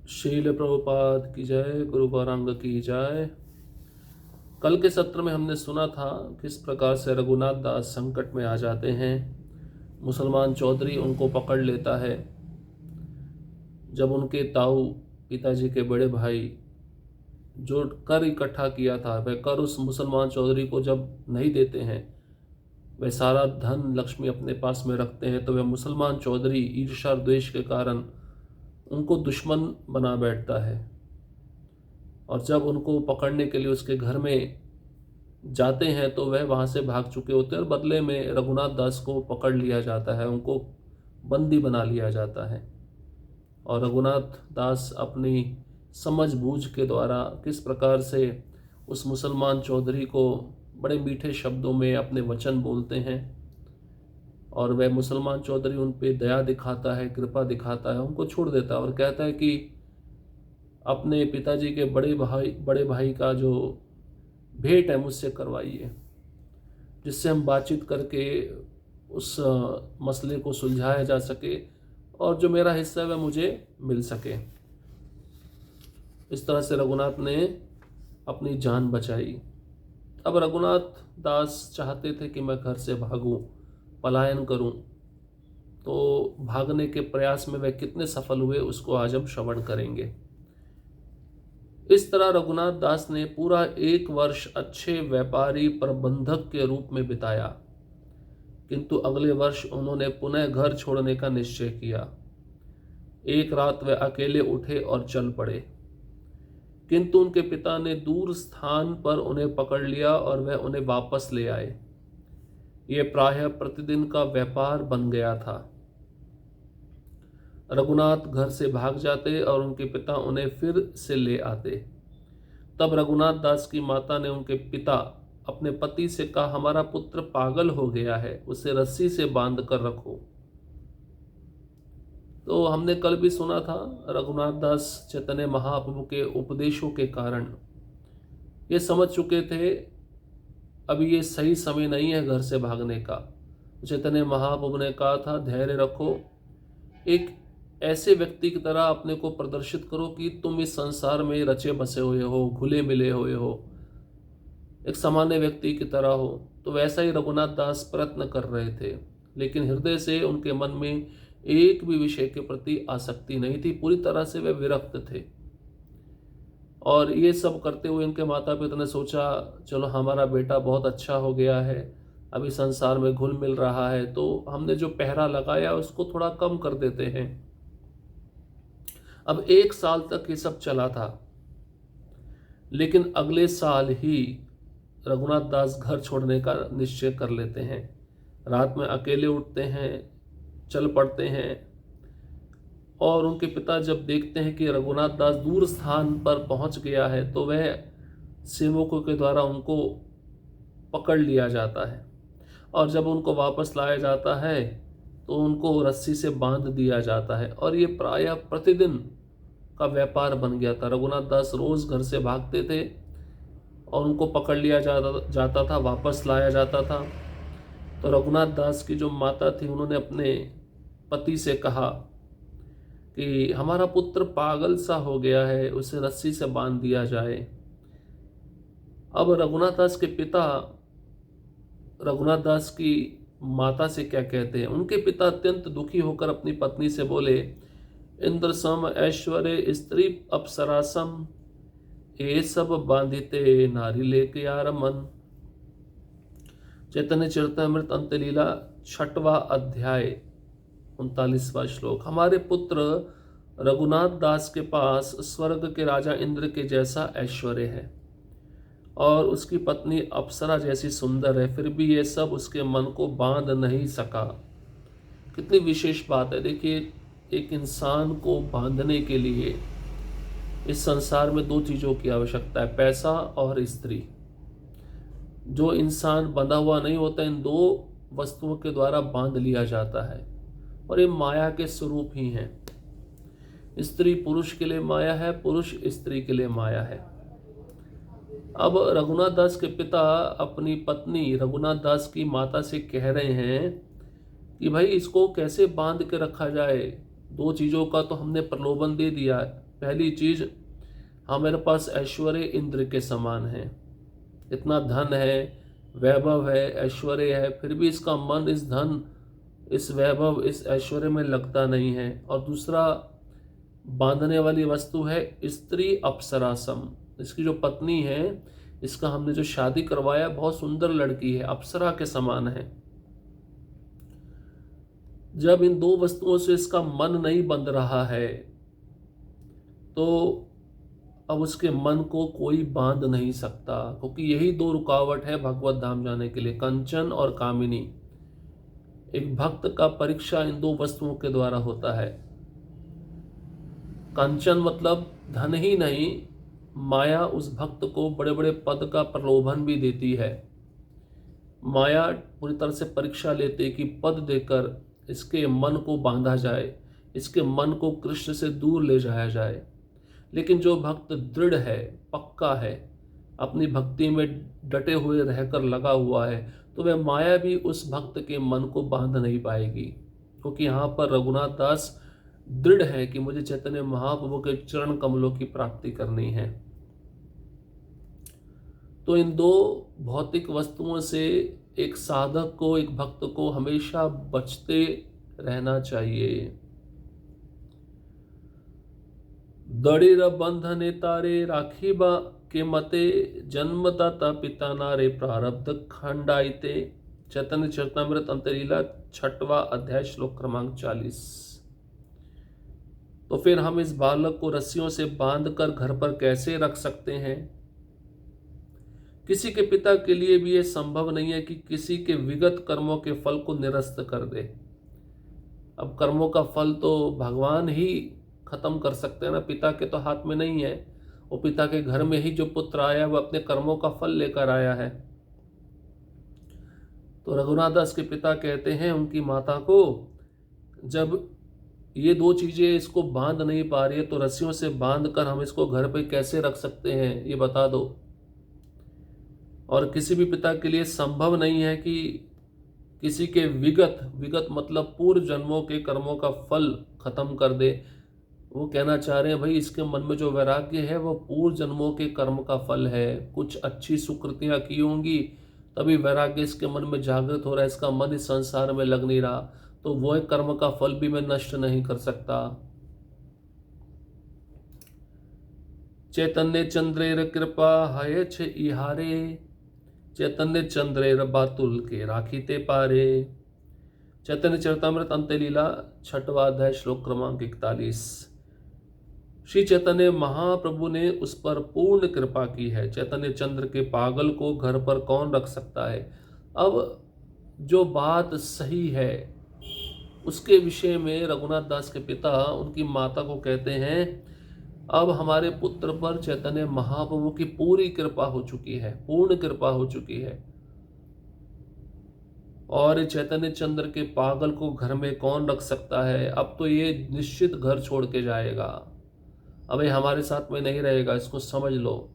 शील प्रभुपाद की जय, गुरु गौरांग की जय। कल के सत्र में हमने सुना था किस प्रकार से रघुनाथ दास संकट में आ जाते हैं। मुसलमान चौधरी उनको पकड़ लेता है। जब उनके ताऊ पिताजी के बड़े भाई जो कर इकट्ठा किया था वह कर उस मुसलमान चौधरी को जब नहीं देते हैं, वह सारा धन लक्ष्मी अपने पास में रखते हैं, तो वह मुसलमान चौधरी ईर्ष्या द्वेष के कारण उनको दुश्मन बना बैठता है। और जब उनको पकड़ने के लिए उसके घर में जाते हैं तो वह वहाँ से भाग चुके होते हैं और बदले में रघुनाथ दास को पकड़ लिया जाता है, उनको बंदी बना लिया जाता है। और रघुनाथ दास अपनी समझबूझ के द्वारा किस प्रकार से उस मुसलमान चौधरी को बड़े मीठे शब्दों में अपने वचन बोलते हैं, और वह मुसलमान चौधरी उन पे दया दिखाता है, कृपा दिखाता है, उनको छोड़ देता है और कहता है कि अपने पिताजी के बड़े भाई का जो भेंट है मुझसे करवाइए, जिससे हम बातचीत करके उस मसले को सुलझाया जा सके और जो मेरा हिस्सा है वह मुझे मिल सके। इस तरह से रघुनाथ ने अपनी जान बचाई। अब रघुनाथ दास चाहते थे कि मैं घर से भागूं, पलायन करूं, तो भागने के प्रयास में वे कितने सफल हुए उसको आज हम श्रवण करेंगे। इस तरह रघुनाथ दास ने पूरा 1 वर्ष अच्छे व्यापारी प्रबंधक के रूप में बिताया, किंतु अगले वर्ष उन्होंने पुनः घर छोड़ने का निश्चय किया। एक रात वे अकेले उठे और चल पड़े, किंतु उनके पिता ने दूर स्थान पर उन्हें पकड़ लिया और वह उन्हें वापस ले आए। ये प्रायः प्रतिदिन का व्यापार बन गया था। रघुनाथ घर से भाग जाते और उनके पिता उन्हें फिर से ले आते। तब रघुनाथ दास की माता ने उनके पिता अपने पति से कहा, हमारा पुत्र पागल हो गया है, उसे रस्सी से बांध कर रखो। तो हमने कल भी सुना था रघुनाथ दास चैतन्य महाप्रभु के उपदेशों के कारण ये समझ चुके थे अभी ये सही समय नहीं है घर से भागने का। चैतन्य महाप्रभु ने कहा था, धैर्य रखो, एक ऐसे व्यक्ति की तरह अपने को प्रदर्शित करो कि तुम इस संसार में रचे बसे हुए हो, घुले मिले हुए हो, एक सामान्य व्यक्ति की तरह हो। तो वैसा ही रघुनाथ दास प्रयत्न कर रहे थे, लेकिन हृदय से उनके मन में एक भी विषय के प्रति आसक्ति नहीं थी, पूरी तरह से वे विरक्त थे। और ये सब करते हुए उनके माता पिता ने सोचा, चलो हमारा बेटा बहुत अच्छा हो गया है, अभी संसार में घुल मिल रहा है, तो हमने जो पहरा लगाया उसको थोड़ा कम कर देते हैं। अब 1 साल तक ये सब चला था, लेकिन अगले साल ही रघुनाथ दास घर छोड़ने का निश्चय कर लेते हैं। रात में अकेले उठते हैं, चल पड़ते हैं, और उनके पिता जब देखते हैं कि रघुनाथ दास दूर स्थान पर पहुंच गया है तो वह सेवकों के द्वारा उनको पकड़ लिया जाता है, और जब उनको वापस लाया जाता है तो उनको रस्सी से बांध दिया जाता है। और ये प्रायः प्रतिदिन का व्यापार बन गया था। रघुनाथ दास रोज घर से भागते थे और उनको पकड़ लिया जाता था, वापस लाया जाता था। तो रघुनाथ दास की जो माता थी उन्होंने अपने पति से कहा कि हमारा पुत्र पागल सा हो गया है, उसे रस्सी से बांध दिया जाए। अब रघुनाथ दास के पिता रघुनाथ दास की माता से क्या कहते हैं? उनके पिता अत्यंत दुखी होकर अपनी पत्नी से बोले, इंद्र सम ऐश्वर्य स्त्री अप्सरासम, ये सब बांधिते नारी लेके यार मन। चैतन्य चरितमृत अंत्यलीला 6वां अध्याय 39वां श्लोक। हमारे पुत्र रघुनाथ दास के पास स्वर्ग के राजा इंद्र के जैसा ऐश्वर्य है और उसकी पत्नी अप्सरा जैसी सुंदर है, फिर भी ये सब उसके मन को बांध नहीं सका। कितनी विशेष बात है। देखिए, एक इंसान को बांधने के लिए इस संसार में 2 चीज़ों की आवश्यकता है, पैसा और स्त्री। जो इंसान बंधा हुआ नहीं होता, इन 2 वस्तुओं के द्वारा बांध लिया जाता है, और ये माया के स्वरूप ही हैं। स्त्री पुरुष के लिए माया है, पुरुष स्त्री के लिए माया है। अब रघुनाथ दास के पिता अपनी पत्नी रघुनाथ दास की माता से कह रहे हैं कि भाई इसको कैसे बांध के रखा जाए, 2 चीज़ों का तो हमने प्रलोभन दे दिया है, पहली चीज, हमारे पास ऐश्वर्य इंद्र के समान है। इतना धन है, वैभव है, ऐश्वर्य है, फिर भी इसका मन इस धन, इस वैभव, इस ऐश्वर्य में लगता नहीं है। और दूसरा बांधने वाली वस्तु है स्त्री अप्सरासम। इसकी जो पत्नी है, इसका हमने जो शादी करवाया, बहुत सुंदर लड़की है, अप्सरा के समान है। जब इन दो वस्तुओं से इसका मन नहीं बंध रहा है तो अब उसके मन को कोई बांध नहीं सकता, क्योंकि यही दो रुकावट है भगवत धाम जाने के लिए, कंचन और कामिनी। एक भक्त का परीक्षा इन दो वस्तुओं के द्वारा होता है। कंचन मतलब धन ही नहीं, माया उस भक्त को बड़े बड़े पद का प्रलोभन भी देती है। माया पूरी तरह से परीक्षा लेते कि पद देकर इसके मन को बांधा जाए, इसके मन को कृष्ण से दूर ले जाया जाए। लेकिन जो भक्त दृढ़ है, पक्का है, अपनी भक्ति में डटे हुए रहकर लगा हुआ है, तो वह माया भी उस भक्त के मन को बांध नहीं पाएगी। क्योंकि यहाँ पर रघुनाथ दास दृढ़ है कि मुझे चैतन्य महाप्रभु के चरण कमलों की प्राप्ति करनी है। तो इन दो भौतिक वस्तुओं से एक साधक को, एक भक्त को हमेशा बचते रहना चाहिए। दड़िर बंधने तारे राखीबा के मते, जन्मदाता पिता नारे प्रारब्ध खंडाइते। चैतन्य चरितमृत अंतरीला 6वां अध्याय श्लोक क्रमांक 40। तो फिर हम इस बालक को रस्सियों से बांधकर घर पर कैसे रख सकते हैं? किसी के पिता के लिए भी यह संभव नहीं है कि किसी के विगत कर्मों के फल को निरस्त कर दे। अब कर्मों का फल तो भगवान ही खत्म कर सकते हैं ना, पिता के तो हाथ में नहीं है। वो पिता के घर में ही जो पुत्र आया वो अपने कर्मों का फल लेकर आया है। तो रघुनाथ दास के पिता कहते हैं उनकी माता को, जब ये दो चीजें इसको बांध नहीं पा रही है तो रस्सियों से बांध कर हम इसको घर पे कैसे रख सकते हैं, ये बता दो। और किसी भी पिता के लिए संभव नहीं है कि किसी के विगत मतलब पूर्व जन्मों के कर्मों का फल खत्म कर दे। वो कहना चाह रहे हैं भाई इसके मन में जो वैराग्य है वो पूर्व जन्मों के कर्म का फल है। कुछ अच्छी सुकृतियां की होंगी तभी वैराग्य इसके मन में जागृत हो रहा है, इसका मन इस संसार में लग नहीं रहा, तो वो कर्म का फल भी मैं नष्ट नहीं कर सकता। चैतन्य चंद्रेर कृपा हय छ इहारे, चैतन्य चंद्रेर बातुल के राखीते पारे। चैतन्य चरितमृत अंत्यलीला 6वां अध्याय श्लोक क्रमांक 41। श्री चैतन्य महाप्रभु ने उस पर पूर्ण कृपा की है। चैतन्य चंद्र के पागल को घर पर कौन रख सकता है? अब जो बात सही है उसके विषय में रघुनाथ दास के पिता उनकी माता को कहते हैं, अब हमारे पुत्र पर चैतन्य महाप्रभु की पूरी कृपा हो चुकी है, पूर्ण कृपा हो चुकी है, और चैतन्य चंद्र के पागल को घर में कौन रख सकता है? अब तो ये निश्चित घर छोड़ के जाएगा, अब ये हमारे साथ में नहीं रहेगा, इसको समझ लो।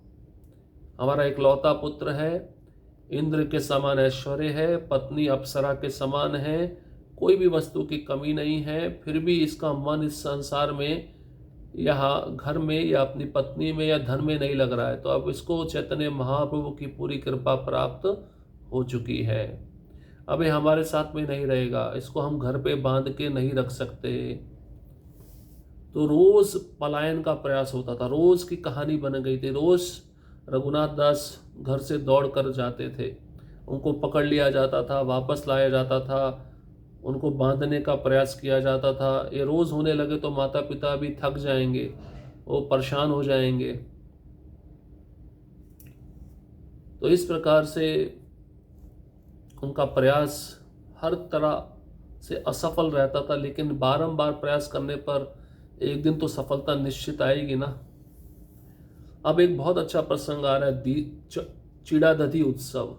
हमारा इकलौता पुत्र है, इंद्र के समान ऐश्वर्य है, पत्नी अप्सरा के समान है, कोई भी वस्तु की कमी नहीं है, फिर भी इसका मन इस संसार में, यहाँ घर में या अपनी पत्नी में या धन में नहीं लग रहा है। तो अब इसको चैतन्य महाप्रभु की पूरी कृपा प्राप्त हो चुकी है, अब ये हमारे साथ में नहीं रहेगा, इसको हम घर पे बांध के नहीं रख सकते। तो रोज पलायन का प्रयास होता था, रोज की कहानी बन गई थी। रोज रघुनाथ दास घर से दौड़ कर जाते थे, उनको पकड़ लिया जाता था, वापस लाया जाता था, उनको बांधने का प्रयास किया जाता था। ये रोज होने लगे तो माता पिता भी थक जाएंगे, वो परेशान हो जाएंगे। तो इस प्रकार से उनका प्रयास हर तरह से असफल रहता था, लेकिन बारंबार प्रयास करने पर एक दिन तो सफलता निश्चित आएगी ना। अब एक बहुत अच्छा प्रसंग आ रहा है, चिड़ादधि उत्सव।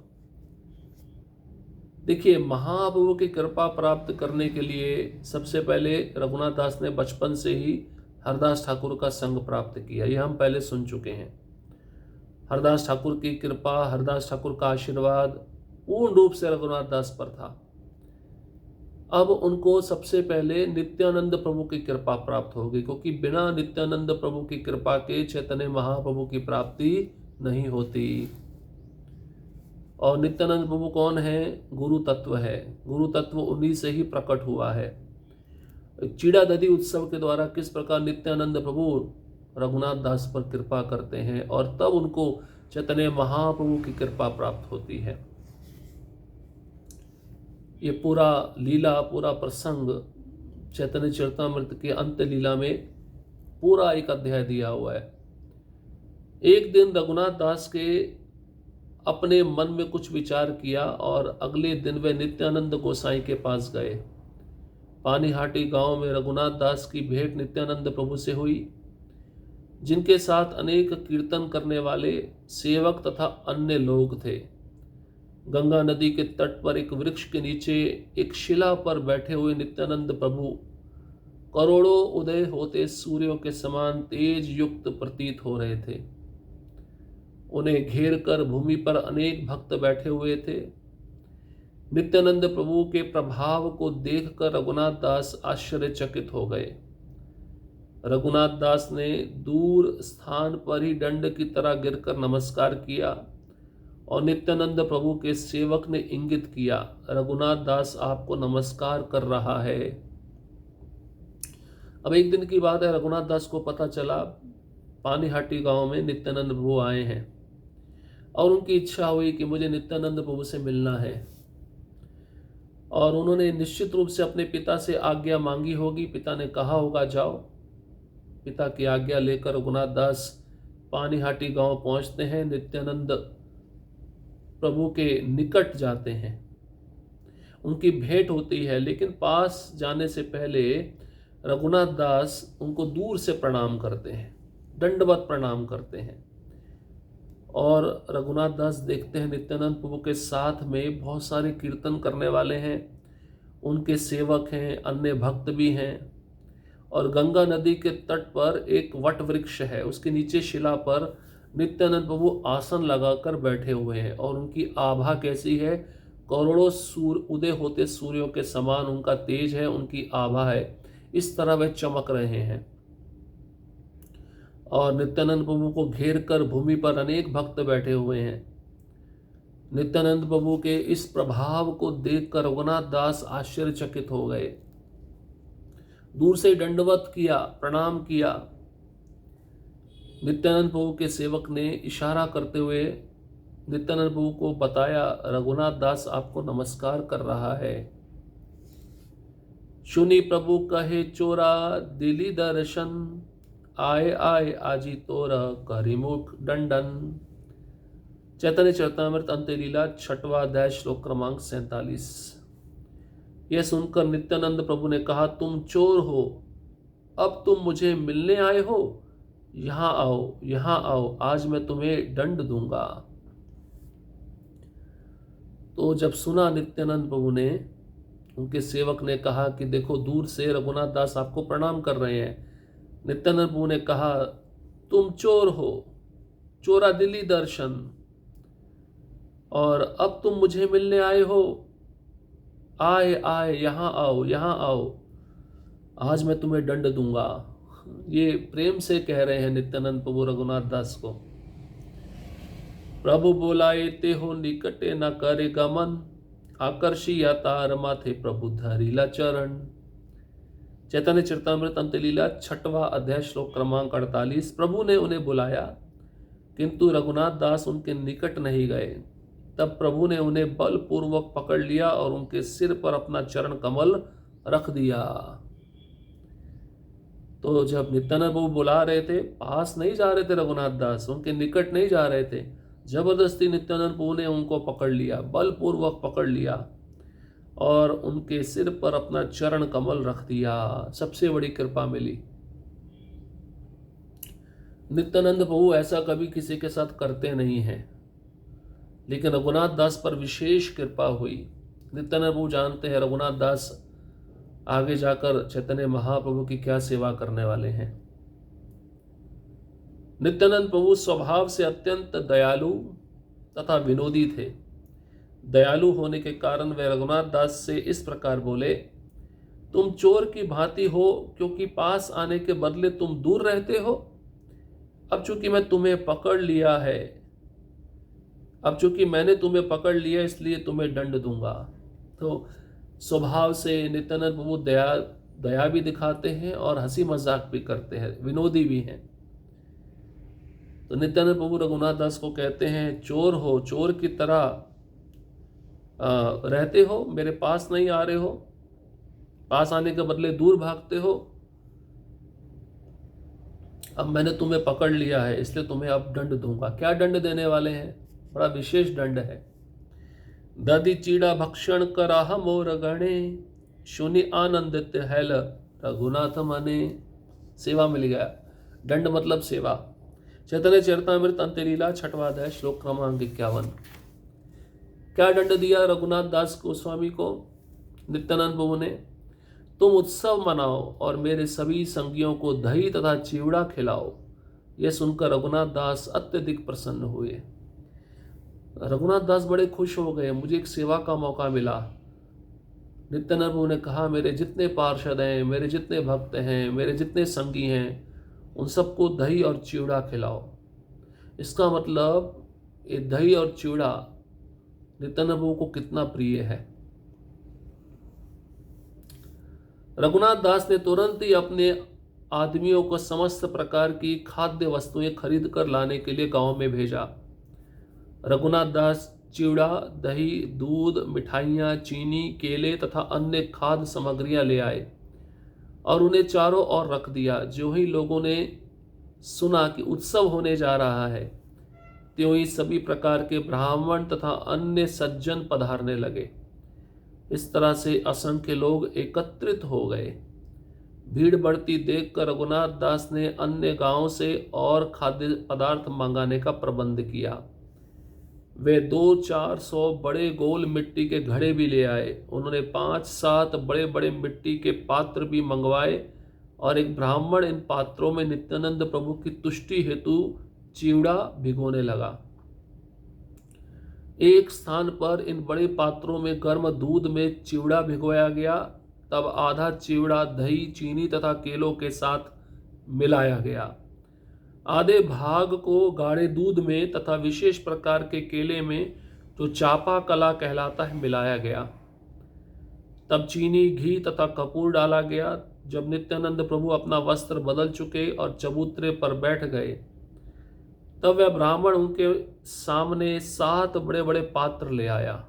देखिए, महाप्रभु की कृपा प्राप्त करने के लिए सबसे पहले रघुनाथ दास ने बचपन से ही हरदास ठाकुर का संग प्राप्त किया, यह हम पहले सुन चुके हैं। हरदास ठाकुर की कृपा, हरदास ठाकुर का आशीर्वाद पूर्ण रूप से रघुनाथ दास पर था। अब उनको सबसे पहले नित्यानंद प्रभु की कृपा प्राप्त होगी, क्योंकि बिना नित्यानंद प्रभु की कृपा के चैतन्य महाप्रभु की प्राप्ति नहीं होती। और नित्यानंद प्रभु कौन है? गुरु तत्व है। गुरु तत्व उन्हीं से ही प्रकट हुआ है। चीड़ा दधी उत्सव के द्वारा किस प्रकार नित्यानंद प्रभु रघुनाथ दास पर कृपा करते हैं और तब उनको चैतन्य महाप्रभु की कृपा प्राप्त होती है। ये पूरा लीला, पूरा प्रसंग चैतन्य चरितामृत के अंत लीला में पूरा एक अध्याय दिया हुआ है। एक दिन रघुनाथ दास के अपने मन में कुछ विचार किया और अगले दिन वे नित्यानंद गोसाई के पास गए। पानीहाटी गांव में रघुनाथ दास की भेंट नित्यानंद प्रभु से हुई, जिनके साथ अनेक कीर्तन करने वाले सेवक तथा अन्य लोग थे। गंगा नदी के तट पर एक वृक्ष के नीचे एक शिला पर बैठे हुए नित्यानंद प्रभु करोड़ों उदय होते सूर्यों के समान तेज युक्त प्रतीत हो रहे थे। उन्हें घेर कर भूमि पर अनेक भक्त बैठे हुए थे। नित्यानंद प्रभु के प्रभाव को देखकर रघुनाथ दास आश्चर्यचकित हो गए। रघुनाथ दास ने दूर स्थान पर ही दंड की तरह गिरकर नमस्कार किया और नित्यानंद प्रभु के सेवक ने इंगित किया, रघुनाथ दास आपको नमस्कार कर रहा है। अब एक दिन की बात है, रघुनाथ दास को पता चला पानीहाटी गांव में नित्यानंद प्रभु आए हैं और उनकी इच्छा हुई कि मुझे नित्यानंद प्रभु से मिलना है। और उन्होंने निश्चित रूप से अपने पिता से आज्ञा मांगी होगी। पिता ने कहा होगा जाओ। पिता की आज्ञा लेकर रघुनाथ दास पानीहाटी गांव पहुंचते हैं, नित्यानंद प्रभु के निकट जाते हैं, उनकी भेंट होती है। लेकिन पास जाने से पहले रघुनाथ दास उनको दूर से प्रणाम करते हैं, दंडवत प्रणाम करते हैं। और रघुनाथ दास देखते हैं नित्यानंद प्रभु के साथ में बहुत सारे कीर्तन करने वाले हैं, उनके सेवक हैं, अन्य भक्त भी हैं। और गंगा नदी के तट पर एक वट वृक्ष है, उसके नीचे शिला पर नित्यानंद प्रभु आसन लगाकर बैठे हुए हैं और उनकी आभा कैसी है? करोड़ों उदय होते सूर्यों के समान उनका तेज है, उनकी आभा है। इस तरह वे चमक रहे हैं। और नित्यानंद प्रभु को घेर कर भूमि पर अनेक भक्त बैठे हुए हैं। नित्यानंद प्रभु के इस प्रभाव को देखकर रघुनाथ दास आश्चर्यचकित हो गए। दूर से दंडवत किया, प्रणाम किया। नित्यानंद प्रभु के सेवक ने इशारा करते हुए नित्यानंद प्रभु को बताया, रघुनाथ दास आपको नमस्कार कर रहा है। सुनी प्रभु कहे चोरा दिली दर्शन, आए आए आजी तोरा करिमुख दंडन। चैतन्य चरितामृत अंत्यलीला 6वां अध्याय श्लोक क्रमांक 47। यह सुनकर नित्यानंद प्रभु ने कहा, तुम चोर हो, अब तुम मुझे मिलने आए हो? यहां आओ, यहां आओ, आज मैं तुम्हें दंड दूंगा। तो जब सुना नित्यानंद प्रभु ने, उनके सेवक ने कहा कि देखो दूर से रघुनाथ दास आपको प्रणाम कर रहे हैं। नित्यानंद प्रभु ने कहा, तुम चोर हो, चोरा दिली दर्शन, और अब तुम मुझे मिलने आए हो? आए आए, यहां आओ, यहां आओ, आज मैं तुम्हें दंड दूंगा। ये प्रेम से कह रहे हैं नित्यानंद प्रभु रघुनाथ दास को। प्रभु बोलाए ते हो निकटे न करे गमन, आकर्षिया तार माथे प्रभु धरिला चरण। चैतन्य चरितामृत अंत्यलीला 6वां अध्याय श्लोक क्रमांक 48। प्रभु ने उन्हें बुलाया किंतु रघुनाथ दास उनके निकट नहीं गए। तब प्रभु ने उन्हें बलपूर्वक पकड़ लिया और उनके सिर पर अपना चरण कमल रख दिया। तो जब नित्यानंद प्रभु बुला रहे थे, पास नहीं जा रहे थे रघुनाथ दास, उनके निकट नहीं जा रहे थे, जबरदस्ती नित्यानंद प्रभु ने उनको पकड़ लिया, बलपूर्वक पकड़ लिया और उनके सिर पर अपना चरण कमल रख दिया। सबसे बड़ी कृपा मिली। नित्यानंद प्रभु ऐसा कभी किसी के साथ करते नहीं हैं, लेकिन रघुनाथ दास पर विशेष कृपा हुई। नित्यानंद प्रभु जानते हैं रघुनाथ दास आगे जाकर चैतन्य महाप्रभु की क्या सेवा करने वाले हैं। नित्यानंद प्रभु स्वभाव से अत्यंत दयालु तथा विनोदी थे। दयालु होने के कारण वे रघुनाथ दास से इस प्रकार बोले, तुम चोर की भांति हो, क्योंकि पास आने के बदले तुम दूर रहते हो। अब चूंकि मैं तुम्हें पकड़ लिया है, अब चूंकि मैंने तुम्हें पकड़ लिया, इसलिए तुम्हें दंड दूंगा। तो स्वभाव से नित्यानंद प्रभु दया दया भी दिखाते हैं और हंसी मजाक भी करते हैं, विनोदी भी हैं। तो नित्यानंद प्रभु रघुनाथ दास को कहते हैं, चोर हो, चोर की तरह रहते हो, मेरे पास नहीं आ रहे हो, पास आने के बदले दूर भागते हो। अब मैंने तुम्हें पकड़ लिया है, इसलिए तुम्हें अब दंड दूंगा। क्या दंड देने वाले हैं? बड़ा विशेष दंड है। दधि चीड़ा भक्षण कराह मोर गणे, शुनि आनंदित हैल रघुनाथ मने। सेवा मिल गया। दंड मतलब सेवा। चैतन्य चरितमृत अंत्यलीला 6वां अध्याय श्लोक क्रमांक 51। क्या दंड दिया रघुनाथ दास गोस्वामी को नित्यानंद प्रभु ने? तुम उत्सव मनाओ और मेरे सभी संगियों को दही तथा चिवड़ा खिलाओ। यह सुनकर रघुनाथ दास अत्यधिक प्रसन्न हुए। रघुनाथ दास बड़े खुश हो गए, मुझे एक सेवा का मौका मिला। नित्यानंद प्रभु ने कहा, मेरे जितने पार्षद हैं, मेरे जितने भक्त हैं, मेरे जितने संगी हैं, उन सबको दही और चिवड़ा खिलाओ। इसका मतलब ये दही और चिवड़ा नित्यानंद प्रभु को कितना प्रिय है। रघुनाथ दास ने तुरंत ही अपने आदमियों को समस्त प्रकार की खाद्य वस्तुएं खरीद कर लाने के लिए गांव में भेजा। रघुनाथ दास चिवड़ा, दही, दूध, मिठाइयाँ, चीनी, केले तथा अन्य खाद्य सामग्रियां ले आए और उन्हें चारों ओर रख दिया। जो ही लोगों ने सुना कि उत्सव होने जा रहा है, त्यों ही सभी प्रकार के ब्राह्मण तथा अन्य सज्जन पधारने लगे। इस तरह से असंख्य लोग एकत्रित हो गए। भीड़ बढ़ती देखकर रघुनाथ दास ने अन्य गांवों से और खाद्य पदार्थ मंगाने का प्रबंध किया। वे 200-400 बड़े गोल मिट्टी के घड़े भी ले आए। उन्होंने 5-7 बड़े बड़े मिट्टी के पात्र भी मंगवाए और एक ब्राह्मण इन पात्रों में नित्यानंद प्रभु की तुष्टि हेतु चिवड़ा भिगोने लगा। एक स्थान पर इन बड़े पात्रों में गर्म दूध में चिवड़ा भिगोया गया, तब आधा चिवड़ा दही, चीनी तथा केलों के साथ मिलाया गया। आधे भाग को गाढ़े दूध में तथा विशेष प्रकार के केले में, जो चापा कला कहलाता है, मिलाया गया। तब चीनी, घी तथा कपूर डाला गया। जब नित्यानंद प्रभु अपना वस्त्र बदल चुके और चबूतरे पर बैठ गए, तब वह ब्राह्मण उनके सामने 7 बड़े बड़े पात्र ले आया।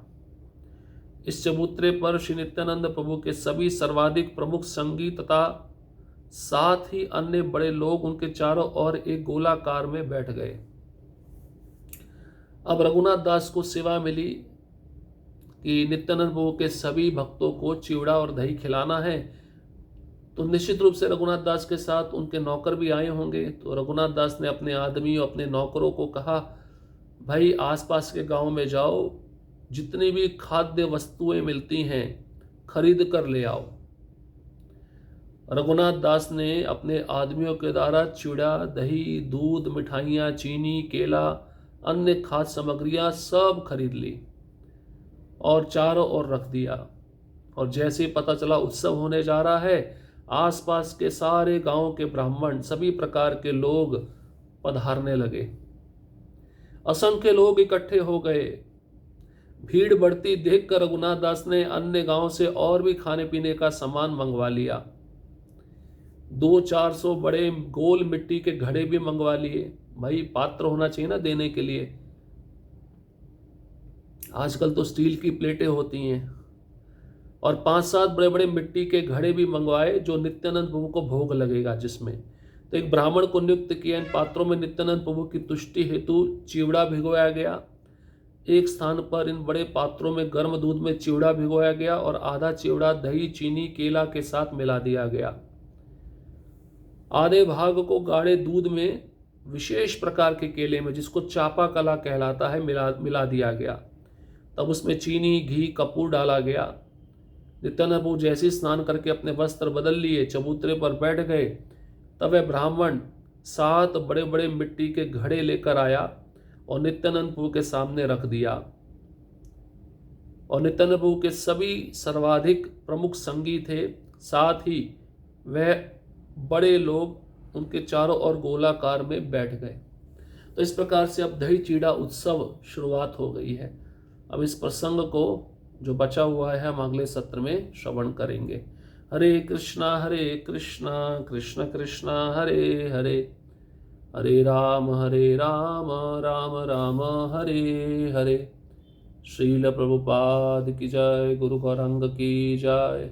इस चबूतरे पर श्री नित्यानंद प्रभु के सभी सर्वाधिक प्रमुख संगी तथा साथ ही अन्य बड़े लोग उनके चारों ओर एक गोलाकार में बैठ गए। अब रघुनाथ दास को सेवा मिली कि नित्यानंद प्रभु के सभी भक्तों को चिवड़ा और दही खिलाना है। तो निश्चित रूप से रघुनाथ दास के साथ उनके नौकर भी आए होंगे। तो रघुनाथ दास ने अपने आदमियों, अपने नौकरों को कहा, भाई आसपास के गांव में जाओ, जितनी भी खाद्य वस्तुएं मिलती हैं खरीद कर ले आओ। रघुनाथ दास ने अपने आदमियों के द्वारा चिवड़ा, दही, दूध, मिठाइयाँ, चीनी, केला, अन्य खाद्य सामग्रियाँ सब खरीद ली और चारों ओर रख दिया। और जैसे ही पता चला उत्सव होने जा रहा है, आसपास के सारे गांव के ब्राह्मण, सभी प्रकार के लोग पधारने लगे। असंख्य लोग इकट्ठे हो गए। भीड़ बढ़ती देखकर रघुनाथ दास ने अन्य गांव से और भी खाने पीने का सामान मंगवा लिया। 200-400 बड़े गोल मिट्टी के घड़े भी मंगवा लिए। भाई पात्र होना चाहिए ना देने के लिए। आजकल तो स्टील की प्लेटें होती हैं। और 5-7 बड़े बड़े मिट्टी के घड़े भी मंगवाए, जो नित्यानंद प्रभु को भोग लगेगा जिसमें। तो एक ब्राह्मण को नियुक्त किया। इन पात्रों में नित्यानंद प्रभु की तुष्टि हेतु चिवड़ा भिगोया गया। एक स्थान पर इन बड़े पात्रों में गर्म दूध में चिवड़ा भिगोया गया और आधा चिवड़ा दही, चीनी, केला के साथ मिला दिया गया। आधे भाग को गाढ़े दूध में विशेष प्रकार के केले में, जिसको चापा कला कहलाता है, मिला दिया गया। तब उसमें चीनी, घी, कपूर डाला गया। नित्यानंद प्रभु जैसे स्नान करके अपने वस्त्र बदल लिए, चबूतरे पर बैठ गए, तब वह ब्राह्मण 7 बड़े बड़े मिट्टी के घड़े लेकर आया और नित्यानंद प्रभु के सामने रख दिया। और नित्यानंद प्रभु के सभी सर्वाधिक प्रमुख संगी थे, साथ ही वह बड़े लोग उनके चारों ओर गोलाकार में बैठ गए। तो इस प्रकार से अब दही चीड़ा उत्सव शुरुआत हो गई है। अब इस प्रसंग को जो बचा हुआ है हम अगले सत्र में श्रवण करेंगे। हरे कृष्णा कृष्ण कृष्णा हरे हरे, हरे राम राम राम हरे हरे। श्रील प्रभुपाद की जय, गुरु गौरांग की जय।